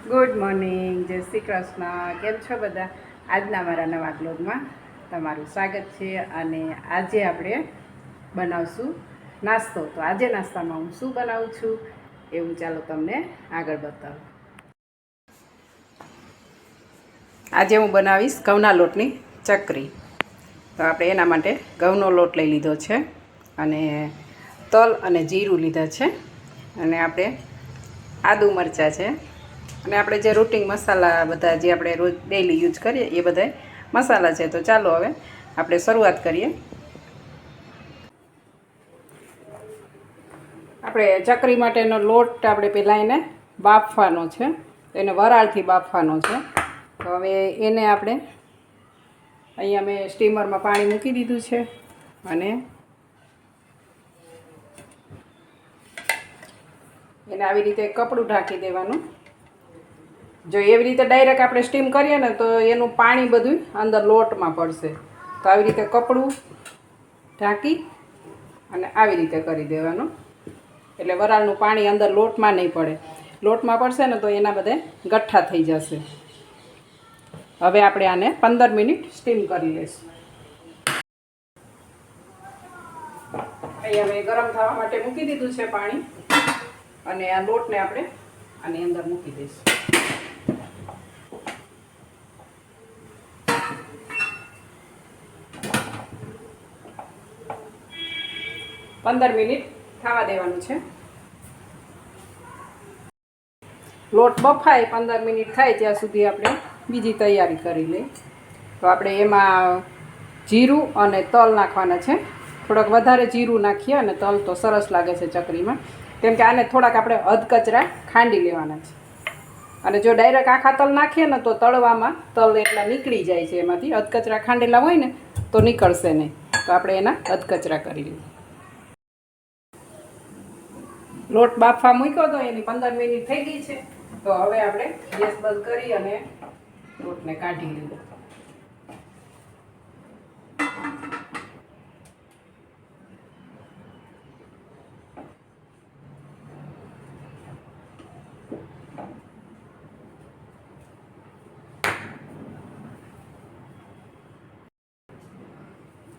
Good morning, જય શ્રી કૃષ્ણ. કેમ છો બધા? આજના મારા નવા બ્લોગમાં તમારું સ્વાગત છે. અને આજે આપણે બનાવશું નાસ્તો. તો આજે નાસ્તામાં હું શું બનાવું છું એવું ચાલો તમને આગળ બતાવું. આજે હું બનાવીશ ઘઉંના લોટની ચકરી. તો આપણે એના માટે ઘઉંનો લોટ લઈ લીધો છે અને તલ અને જીરું લીધા છે અને આપણે આદુ મરચાં છે અને આપણે જે રૂટિન મસાલા બધા જે આપણે રોજ ડેઈલી યુઝ કરીએ એ બધા મસાલા છે. તો ચાલો હવે આપણે શરૂઆત કરીએ. આપણે ચકરી માટેનો લોટ આપણે પહેલાં એને બાફવાનો છે, એને વરાળથી બાફવાનો છે. તો હવે એને આપણે અહીંયા મેં સ્ટીમરમાં પાણી મૂકી દીધું છે અને એને આવી રીતે કપડું ઢાંકી દેવાનું. જો એવી રીતે ડાયરેક્ટ આપણે સ્ટીમ કરીએ ને તો એનું પાણી બધું અંદર લોટમાં પડશે. તો આવી રીતે કપડું ઢાંકી અને આવી રીતે કરી દેવાનું, એટલે વરાળનું પાણી અંદર લોટમાં નહીં પડે. લોટમાં પડશે ને તો એના બધે ગઠ્ઠા થઈ જશે. હવે આપણે આને 15 મિનિટ સ્ટીમ કરી લઈશું. અહીંયા મેં ગરમ થવા માટે મૂકી દીધું છે પાણી અને આ લોટને આપણે આની અંદર મૂકી દઈશું. 15 મિનિટ થવા દેવાનું છે. લોટ બફાય 15 મિનિટ થાય ત્યાં સુધી આપણે બીજી તૈયારી કરી લઈએ. તો આપણે એમાં જીરું અને તલ નાખવાના છે. થોડાક વધારે જીરું નાખીએ અને તલ તો સરસ લાગે છે ચકરીમાં, કેમ કે આને થોડાક આપણે અધકચરા ખાંડી લેવાના છે. અને જો ડાયરેક્ટ આખા તલ નાખીએ ને તો તળવામાં તલ એટલા નીકળી જાય છે, એમાંથી અધકચરા ખાંડેલા હોય ને તો નીકળશે નહીં. તો આપણે એના અધકચરા કરી લઈએ. લોટ બાફવા મૂક્યો તો એની 15 મિનિટ થઈ ગઈ છે. તો હવે આપણે ગેસ બંધ કરી અને લોટને કાઢી લઈએ.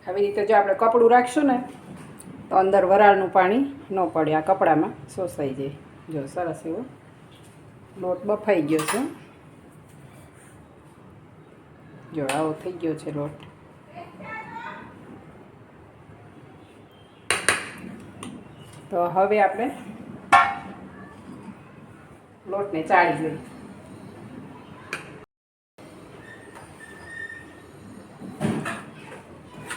આવી રીતે જો આપણે કપડું રાખશું ને તો અંદર વરાળનું પાણી ન પડે, આ કપડામાં શોષાઈ જાય. જો સરસ એવો લોટ બફાઈ ગયો છે. જો આવો થઈ ગયો છે લોટ. તો હવે આપણે લોટને ચાળી લઈએ.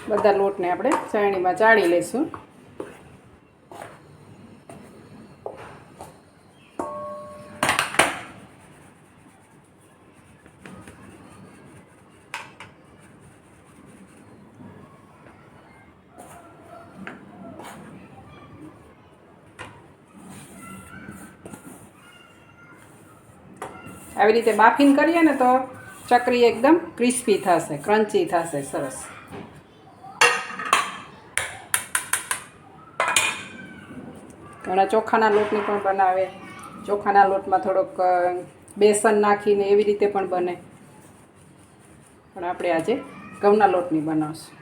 બધા લોટને આપણે ચાળણીમાં ચાળી લઈશું. આવી રીતે બાફીને કરીએ ને તો ચકરી એકદમ ક્રિસ્પી થશે, ક્રન્ચી થશે સરસ. ઘણા ચોખાના લોટની પણ બનાવે, ચોખાના લોટમાં થોડોક બેસન નાખીને એવી રીતે પણ બને, પણ આપણે આજે ઘઉંના લોટની બનાવશું.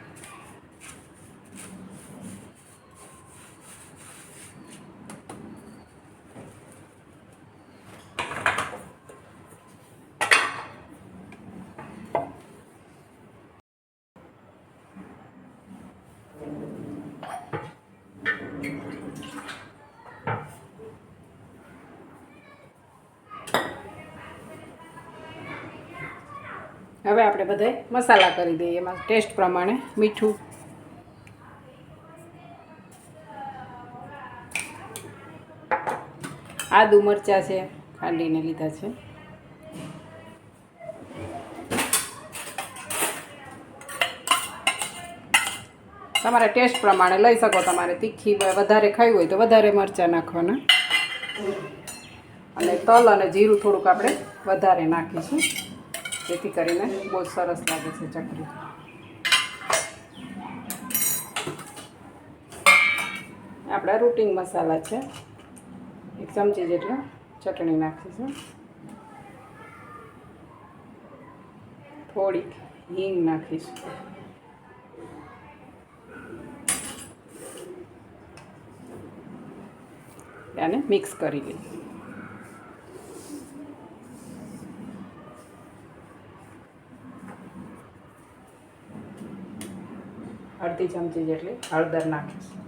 હવે આપણે બધાય મસાલા કરી દઈએ. એમાં ટેસ્ટ પ્રમાણે મીઠું, આદુ મરચાં છે ખાંડીને લીધા છે, તમારે ટેસ્ટ પ્રમાણે લઈ શકો. તમારે તીખી વધારે ખાવી હોય તો વધારે મરચાં નાખવાના. અને તલ અને જીરું થોડુંક આપણે વધારે નાખીશું, જેથી કરીને બહુ સરસ લાગે છે ચકરી. આપણા રૂટિન મસાલા છે, 1 ચમચી જેટલો ચટણી નાખીશું. થોડીક હિંગ નાખીશું. આને મિક્સ કરી લઈએ. અડધી ચમચી જેટલી હળદર નાખીશું.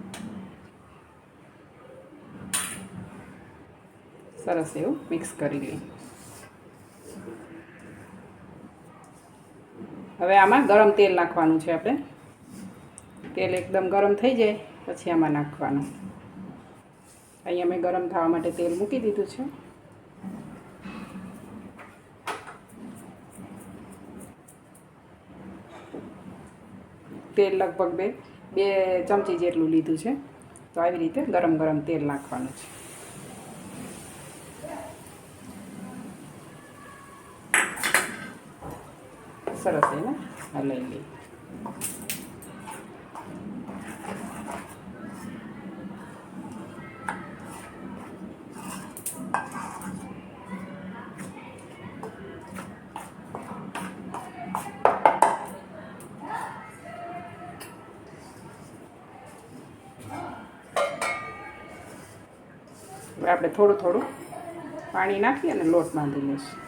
સરસ એવું મિક્સ કરી લઈએ. હવે આમાં ગરમ તેલ નાખવાનું છે આપણે. તેલ એકદમ ગરમ થઈ જાય પછી આમાં નાખવાનું. અહીંયા મેં ગરમ થવા માટે તેલ મૂકી દીધું છે. તેલ લગભગ બે ચમચી જેટલું લીધું છે. તો આવી રીતે ગરમ ગરમ તેલ નાખવાનું છે. સરસ એને હલાવી લઈએ. હવે આપણે થોડું થોડું પાણી નાખી અને લોટ બાંધી લઈશું.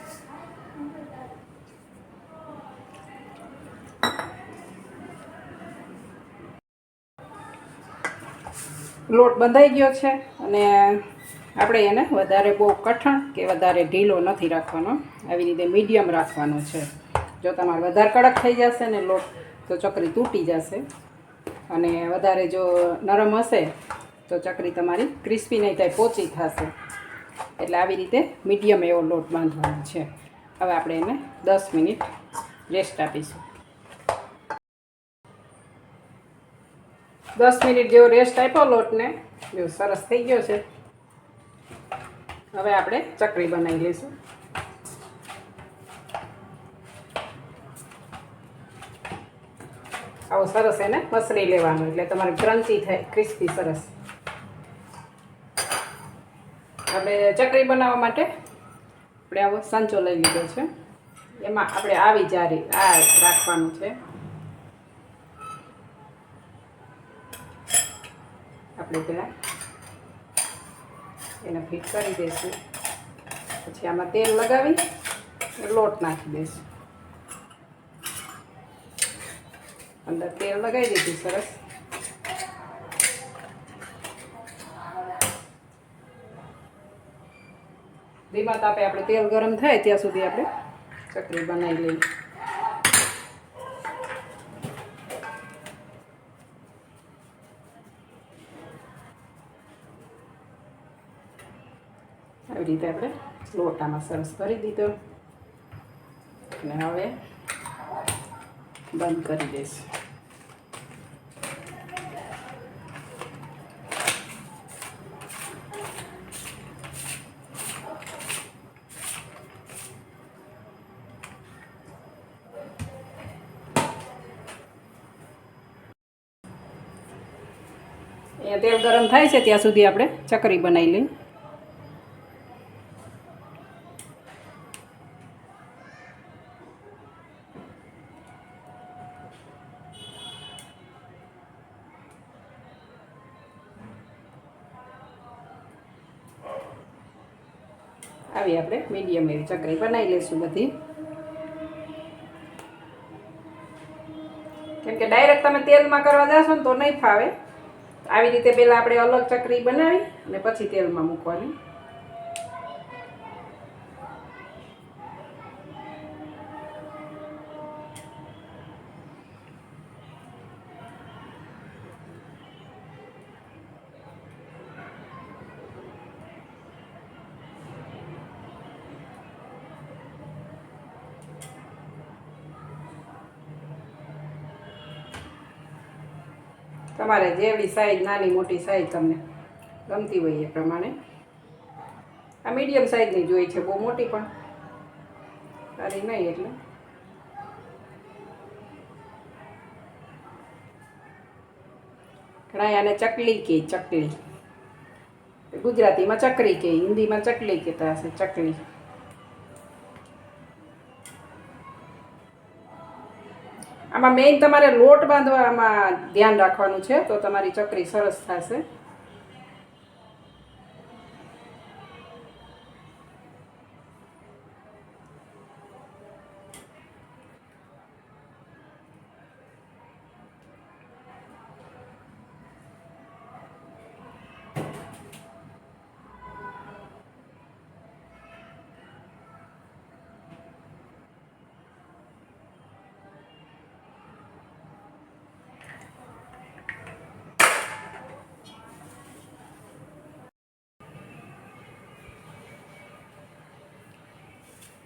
લોટ બંધાઈ ગયો છે અને આપણે એને વધારે બહુ કઠણ કે વધારે ઢીલો નથી રાખવાનો. આવી રીતે મીડિયમ રાખવાનો છે. જો તમારે વધારે કડક થઈ જશે ને લોટ તો ચકરી તૂટી જશે, અને વધારે જો નરમ હશે તો ચકરી તમારી ક્રિસ્પી નહીં થાય, પોચી થશે. એટલે આવી રીતે મીડિયમ એવો લોટ બાંધવાનો છે. હવે આપણે એને 10 મિનિટ રેસ્ટ આપીશું. 10 મિનિટ જેવો રેસ્ટ આપ્યો લોટને, જો સરસ થઈ ગયો છે. હવે આપણે ચકરી બનાવી લઈશું. આવો સરસ એને મસળી લેવાનું એટલે તમારે ક્રન્ચી થાય, ક્રિસ્પી સરસ. આપણે ચકરી બનાવવા માટે આપણે આવો સાંચો લઈ લીધો છે. એમાં આપણે આવી જારી આ રાખવાનું છે. આપણે પહેલાં એને ફિટ કરી દઈશું. પછી આમાં તેલ લગાવી લોટ નાખી દઈશું. અંદર તેલ લગાવી દીધું સરસ. ધીમા તાપે આપણે તેલ ગરમ થાય ત્યાં સુધી આપણે ચકરી બનાવી લઈએ. આવી રીતે આપણે લોટામાં સરસ કરી દીધો અને હવે બંધ કરી દઈશું. અહીંયા તેલ ગરમ થાય છે ત્યાં સુધી આપણે ચકરી બનાવી લઈએ. આવી આપણે મીડિયમ એવી ચકરી બનાવી લઈશું બધી. કેમ કે ડાયરેક્ટ તમે તેલમાં કરવા જશો ને તો નહીં ફાવે. આવી રીતે પહેલાં આપણે અલગ ચકરી બનાવી અને પછી તેલમાં મૂકવાની. તમારે જેવડી સાઈઝ, નાની મોટી સાઈઝ તમને ગમતી હોય એ પ્રમાણે. આ મીડિયમ સાઈઝની જોઈ છે, બહુ મોટી પણ સારી નહીં. એટલે ઘણા આને ચકલી કહે, ચકલી. ગુજરાતીમાં ચકરી કહે, હિન્દીમાં ચકલી કહેતા હશે, ચકલી. આમાં મેઇન તમારે લોટ બાંધવામાં ધ્યાન રાખવાનું છે, તો તમારી ચકરી સરસ થશે.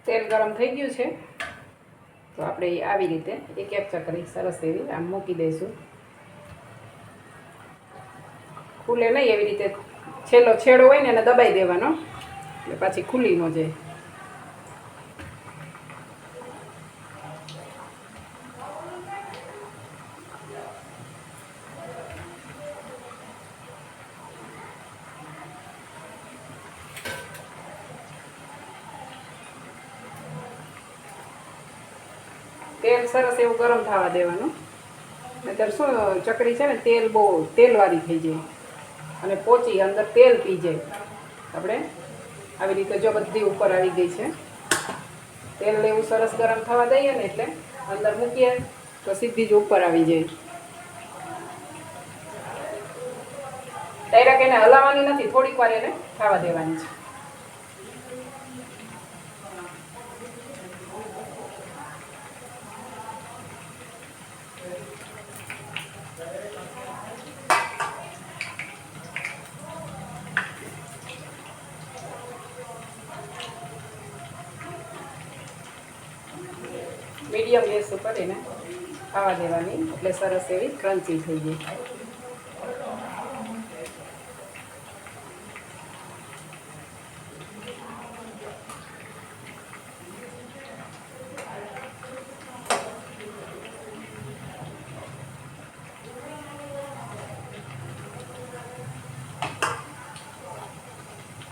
તેલ ગરમ થઈ ગયું છે, તો આપણે આવી રીતે એક એક ચકરી સરસ એવી આમ મૂકી દઈશું. ખુલે નહીં એવી રીતે છેડો હોય ને એને દબાઈ દેવાનો, એટલે પાછી ખુલી ન જાય. તેલ સરસ એવું ગરમ થવા દેવાનું, નહીંતર શું ચકરી છે ને તેલ બહુ તેલવાળી થઈ જાય અને પોચી અંદર તેલ પી જાય. આપણે આવી રીતે જો બધી ઉપર આવી ગઈ છે, તેલ એવું સરસ ગરમ થવા દઈએ ને એટલે અંદર મૂકીએ તો સીધી જ ઉપર આવી જાય. ડાયરેક્ટ એને હલાવવાની નથી, થોડીક વાર એને ખાવા દેવાની છે. મીડિયમ ગેસ ઉપર એને ખાવા દેવાની, એટલે સરસ એવી ક્રન્ચી થઈ જાય.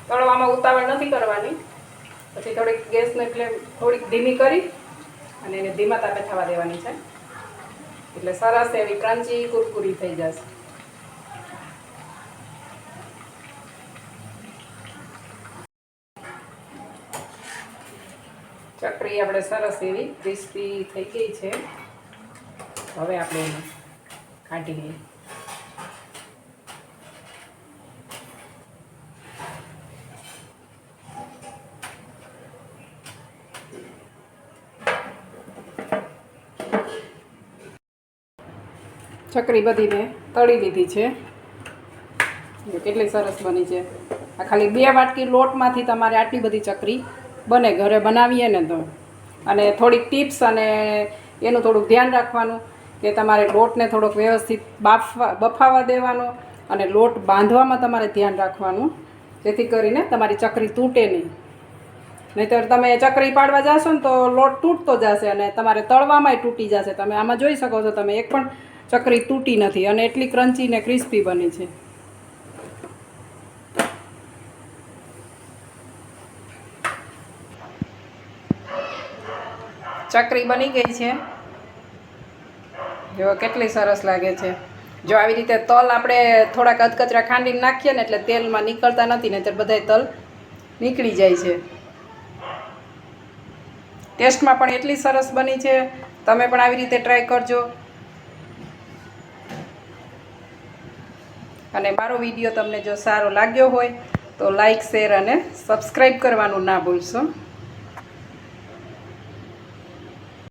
તળવામાં ઉતાવળ નથી કરવાની, પછી થોડીક ગેસને ફ્લેમ થોડીક ધીમી કરી અને એને ધીમા તાપે થવા દેવાની છે, એટલે સરસ એવી ક્રન્ચી કુરકુરી થઈ જશે. ચકરી આપણે સરસ એવી ક્રિસ્પી થઈ ગઈ છે. હવે આપણે એને કાઢી લઈએ. ચકરી બધી મેં તળી લીધી છે, કેટલી સરસ બની છે. આ ખાલી 2 વાટકી લોટમાંથી તમારે આટલી બધી ચકરી બને ઘરે બનાવીએ ને તો. અને થોડીક ટિપ્સ અને એનું થોડુંક ધ્યાન રાખવાનું કે તમારે લોટને થોડોક વ્યવસ્થિત બફાવા દેવાનો અને લોટ બાંધવામાં તમારે ધ્યાન રાખવાનું, જેથી કરીને તમારી ચકરી તૂટે નહીં. નહીંતર તમે ચકરી પાડવા જશો ને તો લોટ તૂટતો જશે અને તમારે તળવામાંય તૂટી જશે. તમે આમાં જોઈ શકો છો, તમે એક પણ ચકરી તૂટી નથી અને એટલી ક્રન્ચી ને ક્રિસ્પી બની છે. ચકરી બની ગઈ છે, જો કેટલી સરસ લાગે છે. જો આવી રીતે તલ આપણે થોડાક અધકચરા ખાંડીને નાખીએ ને એટલે તેલમાં નીકળતા નથી, નહીંતર બધાય તલ નીકળી જાય છે. ટેસ્ટમાં પણ એટલી સરસ બની છે. તમે પણ આવી રીતે ટ્રાય કરજો. અને મારો વિડીયો તમને જો સારો લાગ્યો હોય તો લાઈક, શેર અને સબસ્ક્રાઈબ કરવાનું ના ભૂલશો.